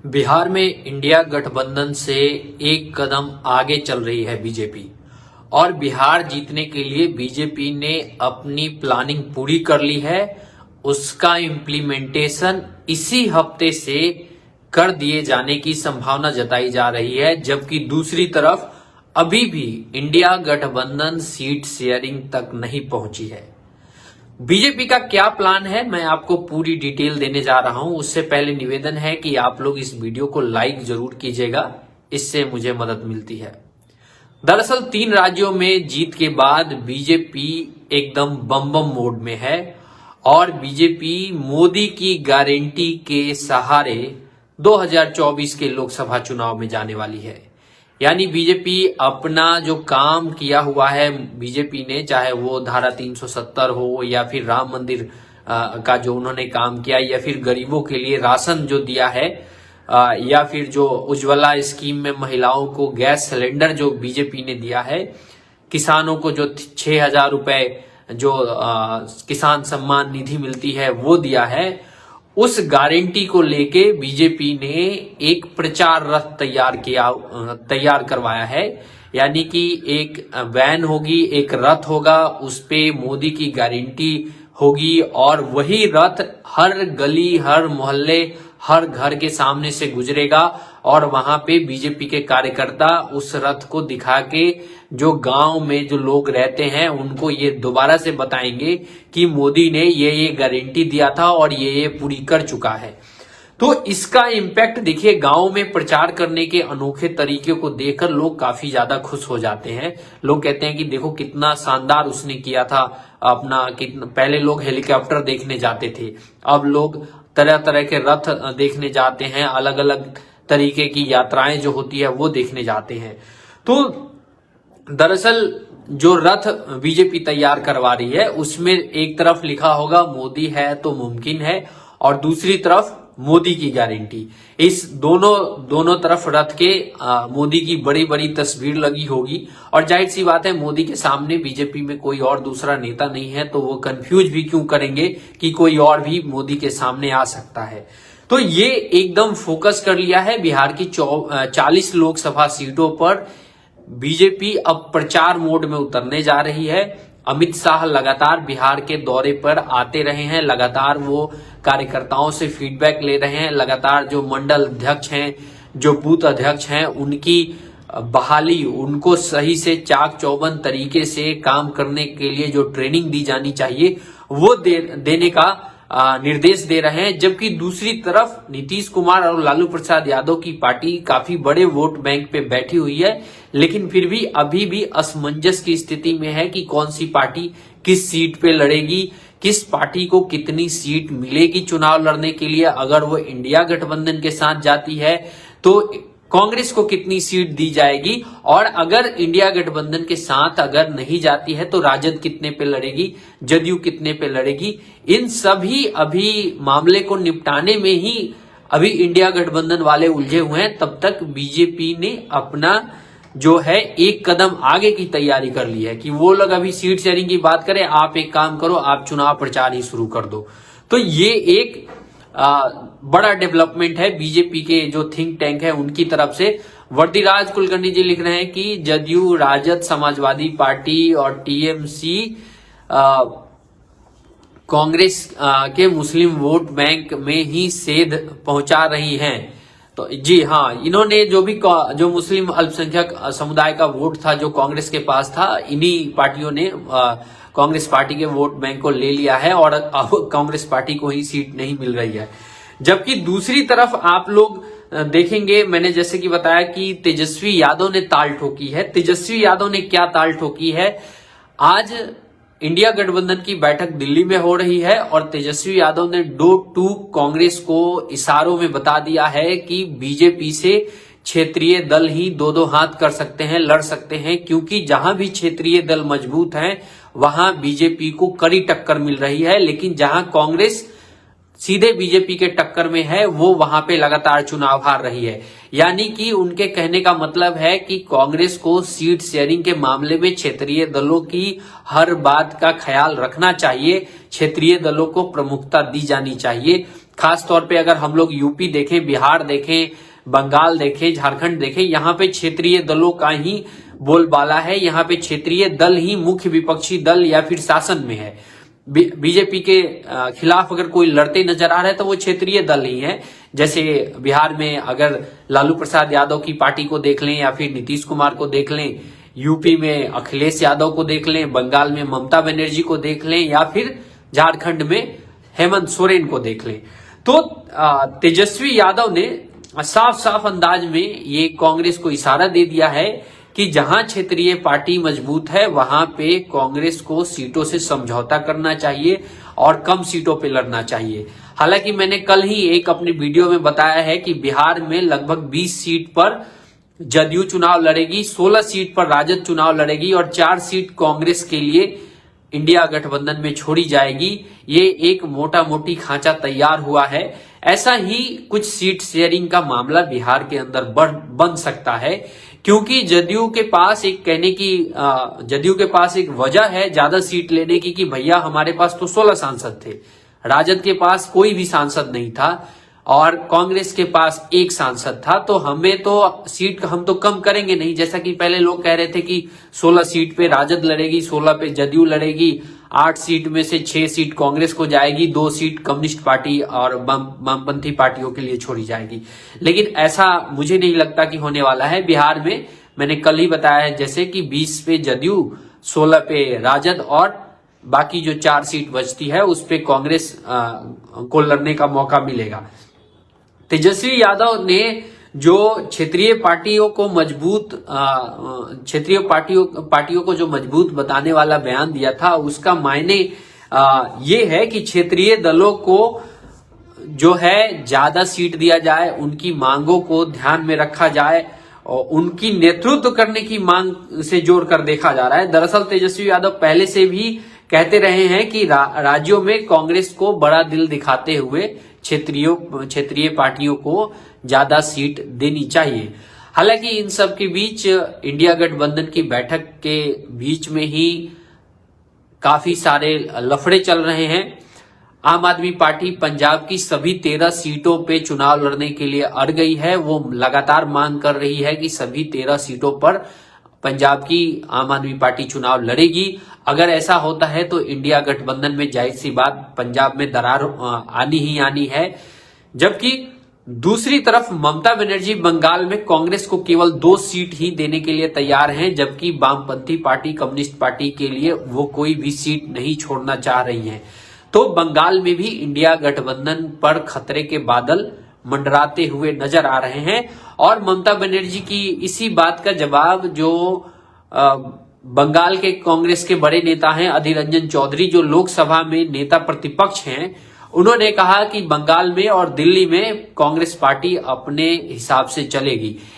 बिहार में इंडिया गठबंधन से एक कदम आगे चल रही है बीजेपी और बिहार जीतने के लिए बीजेपी ने अपनी प्लानिंग पूरी कर ली है। उसका इम्प्लीमेंटेशन इसी हफ्ते से कर दिए जाने की संभावना जताई जा रही है, जबकि दूसरी तरफ अभी भी इंडिया गठबंधन सीट शेयरिंग तक नहीं पहुंची है। बीजेपी का क्या प्लान है, मैं आपको पूरी डिटेल देने जा रहा हूं। उससे पहले निवेदन है कि आप लोग इस वीडियो को लाइक जरूर कीजिएगा, इससे मुझे मदद मिलती है। दरअसल 3 राज्यों में जीत के बाद बीजेपी एकदम बम बम मोड में है और बीजेपी मोदी की गारंटी के सहारे 2024 के लोकसभा चुनाव में जाने वाली है। यानी बीजेपी अपना जो काम किया हुआ है बीजेपी ने, चाहे वो धारा 370 हो या फिर राम मंदिर का जो उन्होंने काम किया, या फिर गरीबों के लिए राशन जो दिया है, या फिर जो उज्ज्वला स्कीम में महिलाओं को गैस सिलेंडर जो बीजेपी ने दिया है, किसानों को जो 6,000 रुपए जो किसान सम्मान निधि मिलती है वो दिया है। उस गारंटी को लेके बीजेपी ने एक प्रचार रथ तैयार करवाया है। यानी कि एक वैन होगी, एक रथ होगा, उस पे मोदी की गारंटी होगी और वही रथ हर गली, हर मोहल्ले, हर घर के सामने से गुजरेगा और वहां पे बीजेपी के कार्यकर्ता उस रथ को दिखा के जो गांव में जो लोग रहते हैं उनको ये दोबारा से बताएंगे कि मोदी ने ये गारंटी दिया था और ये पूरी कर चुका है। तो इसका इम्पैक्ट देखिए, गांव में प्रचार करने के अनोखे तरीके को देखकर लोग काफी ज्यादा खुश हो जाते हैं। लोग कहते हैं कि देखो कितना शानदार उसने किया था अपना। पहले लोग हेलीकॉप्टर देखने जाते थे, अब लोग तरह तरह के रथ देखने जाते हैं, अलग अलग तरीके की यात्राएं जो होती है वो देखने जाते हैं। तो दरअसल जो रथ बीजेपी तैयार करवा रही है उसमें एक तरफ लिखा होगा मोदी है तो मुमकिन है और दूसरी तरफ मोदी की गारंटी। इस दोनों तरफ रथ के मोदी की बड़ी बड़ी तस्वीर लगी होगी और जाहिर सी बात है मोदी के सामने बीजेपी में कोई और दूसरा नेता नहीं है, तो वो कंफ्यूज भी क्यों करेंगे कि कोई और भी मोदी के सामने आ सकता है। तो ये एकदम फोकस कर लिया है बिहार की 40 लोकसभा सीटों पर। बीजेपी अब प्रचार मोड में उतरने जा रही है। अमित शाह लगातार बिहार के दौरे पर आते रहे हैं, लगातार वो कार्यकर्ताओं से फीडबैक ले रहे हैं, लगातार जो मंडल अध्यक्ष हैं, जो बूथ अध्यक्ष हैं, उनकी बहाली, उनको सही से चाक चौबंद तरीके से काम करने के लिए जो ट्रेनिंग दी जानी चाहिए वो देने का निर्देश दे रहे हैं। जबकि दूसरी तरफ नीतीश कुमार और लालू प्रसाद यादव की पार्टी काफी बड़े वोट बैंक पे बैठी हुई है, लेकिन फिर भी अभी भी असमंजस की स्थिति में है कि कौन सी पार्टी किस सीट पे लड़ेगी, किस पार्टी को कितनी सीट मिलेगी चुनाव लड़ने के लिए। अगर वो इंडिया गठबंधन के साथ जाती है तो कांग्रेस को कितनी सीट दी जाएगी, और अगर इंडिया गठबंधन के साथ अगर नहीं जाती है तो राजद कितने पे लड़ेगी, जदयू कितने पे लड़ेगी। इन सभी अभी मामले को निपटाने में ही अभी इंडिया गठबंधन वाले उलझे हुए हैं। तब तक बीजेपी ने अपना जो है एक कदम आगे की तैयारी कर ली है कि वो लोग अभी सीट शेयरिंग की बात करें, आप एक काम करो, आप चुनाव प्रचार ही शुरू कर दो। तो ये एक बड़ा डेवलपमेंट है बीजेपी के जो थिंक टैंक है उनकी तरफ से। वर्दीराज कुलकर्णी जी लिख रहे हैं कि जदयू, राजद, समाजवादी पार्टी और टीएमसी कांग्रेस के मुस्लिम वोट बैंक में ही सेध पहुंचा रही हैं। तो जी हाँ, इन्होंने जो मुस्लिम अल्पसंख्यक समुदाय का वोट था जो कांग्रेस के पास था, इन्हीं पार्टियों ने कांग्रेस पार्टी के वोट बैंक को ले लिया है और अब कांग्रेस पार्टी को ही सीट नहीं मिल रही है। जबकि दूसरी तरफ आप लोग देखेंगे, मैंने जैसे कि बताया कि तेजस्वी यादव ने ताल ठोकी है। तेजस्वी यादव ने क्या ताल ठोकी है? आज इंडिया गठबंधन की बैठक दिल्ली में हो रही है और तेजस्वी यादव ने टू कांग्रेस को इशारों में बता दिया है कि बीजेपी से क्षेत्रीय दल ही दो हाथ कर सकते हैं, लड़ सकते हैं, क्योंकि जहां भी क्षेत्रीय दल मजबूत हैं वहां बीजेपी को कड़ी टक्कर मिल रही है, लेकिन जहां कांग्रेस सीधे बीजेपी के टक्कर में है वो वहां पे लगातार चुनाव हार रही है। यानी कि उनके कहने का मतलब है कि कांग्रेस को सीट शेयरिंग के मामले में क्षेत्रीय दलों की हर बात का ख्याल रखना चाहिए, क्षेत्रीय दलों को प्रमुखता दी जानी चाहिए। खास तौर पे अगर हम लोग यूपी देखें, बिहार देखें, बंगाल देखें, झारखंड देखें, यहाँ पे क्षेत्रीय दलों का ही बोलबाला है। यहाँ पे क्षेत्रीय दल ही मुख्य विपक्षी दल या फिर शासन में है। बीजेपी के खिलाफ अगर कोई लड़ते नजर आ रहा है तो वो क्षेत्रीय दल ही है। जैसे बिहार में अगर लालू प्रसाद यादव की पार्टी को देख लें या फिर नीतीश कुमार को देख लें, यूपी में अखिलेश यादव को देख लें, बंगाल में ममता बनर्जी को देख लें या फिर झारखंड में हेमंत सोरेन को देख लें, तो तेजस्वी यादव ने साफ साफ अंदाज में ये कांग्रेस को इशारा दे दिया है कि जहां क्षेत्रीय पार्टी मजबूत है वहां पे कांग्रेस को सीटों से समझौता करना चाहिए और कम सीटों पे लड़ना चाहिए। हालांकि मैंने कल ही एक अपनी वीडियो में बताया है कि बिहार में लगभग 20 सीट पर जदयू चुनाव लड़ेगी, 16 सीट पर राजद चुनाव लड़ेगी और 4 सीट कांग्रेस के लिए इंडिया गठबंधन में छोड़ी जाएगी। ये एक मोटा मोटी खांचा तैयार हुआ है। ऐसा ही कुछ सीट शेयरिंग का मामला बिहार के अंदर बन सकता है, क्योंकि जदयू के पास एक वजह है ज्यादा सीट लेने की कि भैया हमारे पास तो 16 सांसद थे, राजद के पास कोई भी सांसद नहीं था और कांग्रेस के पास एक सांसद था, तो हमें तो सीट हम तो कम करेंगे नहीं। जैसा कि पहले लोग कह रहे थे कि 16 सीट पे राजद लड़ेगी, 16 पे जदयू लड़ेगी, 8 सीट में से 6 सीट कांग्रेस को जाएगी, 2 सीट कम्युनिस्ट पार्टी और वामपंथी पार्टियों के लिए छोड़ी जाएगी। लेकिन ऐसा मुझे नहीं लगता कि होने वाला है। बिहार में मैंने कल ही बताया है जैसे कि 20 पे जदयू, 16 पे राजद और बाकी जो 4 सीट बचती है उस पे कांग्रेस को लड़ने का मौका मिलेगा। तेजस्वी यादव ने जो क्षेत्रीय पार्टियों को जो मजबूत बताने वाला बयान दिया था, उसका मायने ये है कि क्षेत्रीय दलों को जो है ज्यादा सीट दिया जाए, उनकी मांगों को ध्यान में रखा जाए और उनकी नेतृत्व करने की मांग से जोड़कर देखा जा रहा है। दरअसल तेजस्वी यादव पहले से भी कहते रहे हैं कि राज्यों में कांग्रेस को बड़ा दिल दिखाते हुए क्षेत्रीय पार्टियों को ज्यादा सीट देनी चाहिए। हालांकि इन सब के बीच इंडिया गठबंधन की बैठक के बीच में ही काफी सारे लफड़े चल रहे हैं। आम आदमी पार्टी पंजाब की सभी 13 सीटों पे चुनाव लड़ने के लिए अड़ गई है। वो लगातार मांग कर रही है कि सभी 13 सीटों पर पंजाब की आम आदमी पार्टी चुनाव लड़ेगी। अगर ऐसा होता है तो इंडिया गठबंधन में जाहिर सी बात पंजाब में दरार आनी ही आनी है। जबकि दूसरी तरफ ममता बनर्जी बंगाल में कांग्रेस को केवल 2 सीट ही देने के लिए तैयार हैं, जबकि वामपंथी पार्टी कम्युनिस्ट पार्टी के लिए वो कोई भी सीट नहीं छोड़ना चाह रही हैं। तो बंगाल में भी इंडिया गठबंधन पर खतरे के बादल मंडराते हुए नजर आ रहे हैं और ममता बनर्जी की इसी बात का जवाब जो बंगाल के कांग्रेस के बड़े नेता हैं अधीर रंजन चौधरी, जो लोकसभा में नेता प्रतिपक्ष हैं, उन्होंने कहा कि बंगाल में और दिल्ली में कांग्रेस पार्टी अपने हिसाब से चलेगी।